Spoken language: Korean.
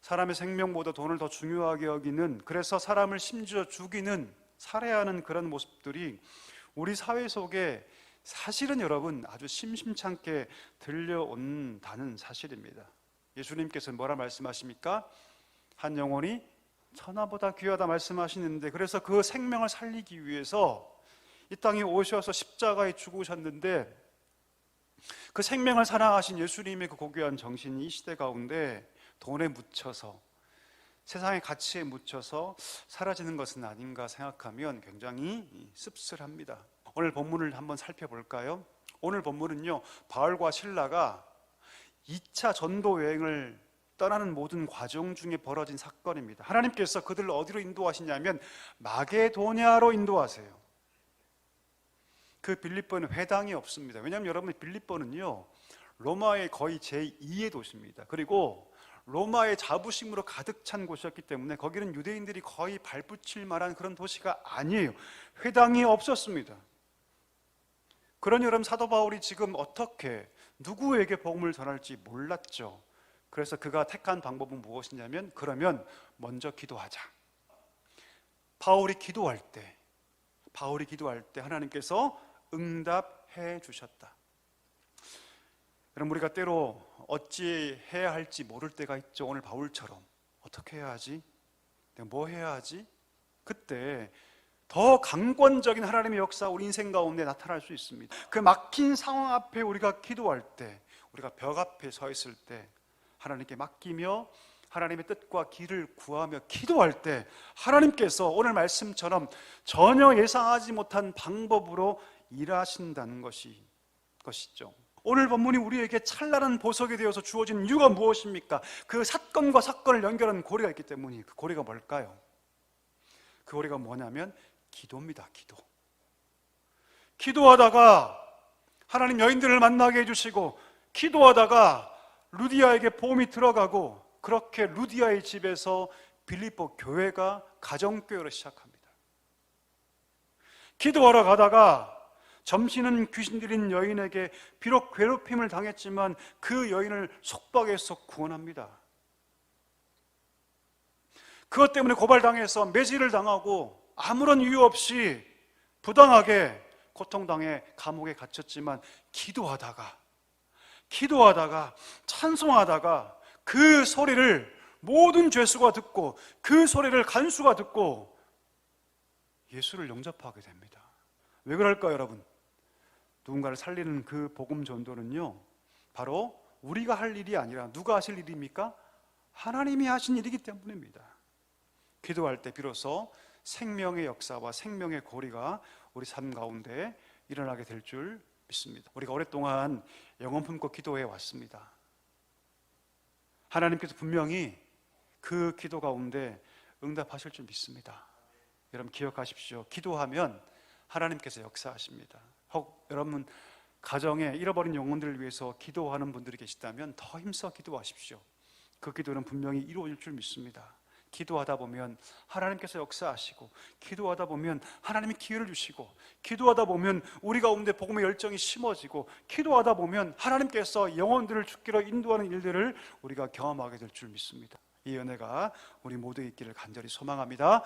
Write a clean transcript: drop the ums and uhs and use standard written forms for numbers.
사람의 생명보다 돈을 더 중요하게 여기는, 그래서 사람을 심지어 죽이는, 살해하는 그런 모습들이 우리 사회 속에 사실은 여러분 아주 심심찮게 들려온다는 사실입니다. 예수님께서 뭐라 말씀하십니까? 한 영혼이 천하보다 귀하다 말씀하시는데, 그래서 그 생명을 살리기 위해서 이 땅에 오셔서 십자가에 죽으셨는데, 그 생명을 사랑하신 예수님의 그 고귀한 정신이 이 시대 가운데 돈에 묻혀서, 세상의 가치에 묻혀서 사라지는 것은 아닌가 생각하면 굉장히 씁쓸합니다. 오늘 본문을 한번 살펴볼까요? 오늘 본문은요, 바울과 실라가 2차 전도 여행을 떠나는 모든 과정 중에 벌어진 사건입니다. 하나님께서 그들을 어디로 인도하시냐면 마게도냐로 인도하세요. 그 빌립보는 회당이 없습니다. 왜냐하면 여러분, 빌립보는요 로마의 거의 제2의 도시입니다. 그리고 로마의 자부심으로 가득 찬 곳이었기 때문에 거기는 유대인들이 거의 발붙일 만한 그런 도시가 아니에요. 회당이 없었습니다. 그러니 여러분, 사도 바울이 지금 어떻게 누구에게 복음을 전할지 몰랐죠. 그래서 그가 택한 방법은 무엇이냐면, 그러면 먼저 기도하자. 바울이 기도할 때 하나님께서 응답해 주셨다. 여러분, 우리가 때로 어찌 해야 할지 모를 때가 있죠. 오늘 바울처럼 어떻게 해야 하지? 내가 뭐 해야 하지? 그때 더 강권적인 하나님의 역사 우리 인생 가운데 나타날 수 있습니다. 그 막힌 상황 앞에 우리가 기도할 때, 우리가 벽 앞에 서 있을 때 하나님께 맡기며 하나님의 뜻과 길을 구하며 기도할 때 하나님께서 오늘 말씀처럼 전혀 예상하지 못한 방법으로 일하신다는 것이죠. 오늘 본문이 우리에게 찬란한 보석이 되어서 주어진 이유가 무엇입니까? 그 사건과 사건을 연결하는 고리가 있기 때문이에요. 그 고리가 뭘까요? 그 고리가 뭐냐면 기도입니다. 기도하다가 하나님 여인들을 만나게 해주시고, 기도하다가 루디아에게 보험이 들어가고, 그렇게 루디아의 집에서 빌립보 교회가 가정교회로 시작합니다. 기도하러 가다가 점시는 귀신 들린 여인에게 비록 괴롭힘을 당했지만 그 여인을 속박해서 구원합니다. 그것 때문에 고발당해서 매질을 당하고 아무런 이유 없이 부당하게 고통당해 감옥에 갇혔지만 기도하다가 찬송하다가 그 소리를 모든 죄수가 듣고, 그 소리를 간수가 듣고 예수를 영접하게 됩니다. 왜 그럴까요, 여러분? 누군가를 살리는 그 복음 전도는요, 바로 우리가 할 일이 아니라 누가 하실 일입니까? 하나님이 하신 일이기 때문입니다. 기도할 때 비로소 생명의 역사와 생명의 고리가 우리 삶 가운데 일어나게 될 줄 믿습니다. 우리가 오랫동안 영혼 품고 기도해 왔습니다. 하나님께서 분명히 그 기도 가운데 응답하실 줄 믿습니다. 여러분 기억하십시오. 기도하면 하나님께서 역사하십니다. 혹 여러분 가정에 잃어버린 영혼들을 위해서 기도하는 분들이 계시다면 더 힘써 기도하십시오. 그 기도는 분명히 이루어질 줄 믿습니다. 기도하다 보면 하나님께서 역사하시고, 기도하다 보면 하나님이 기회를 주시고, 기도하다 보면 우리 가운데 복음의 열정이 심어지고, 기도하다 보면 하나님께서 영혼들을 죽기로 인도하는 일들을 우리가 경험하게 될 줄 믿습니다. 이 은혜가 우리 모두에 있기를 간절히 소망합니다.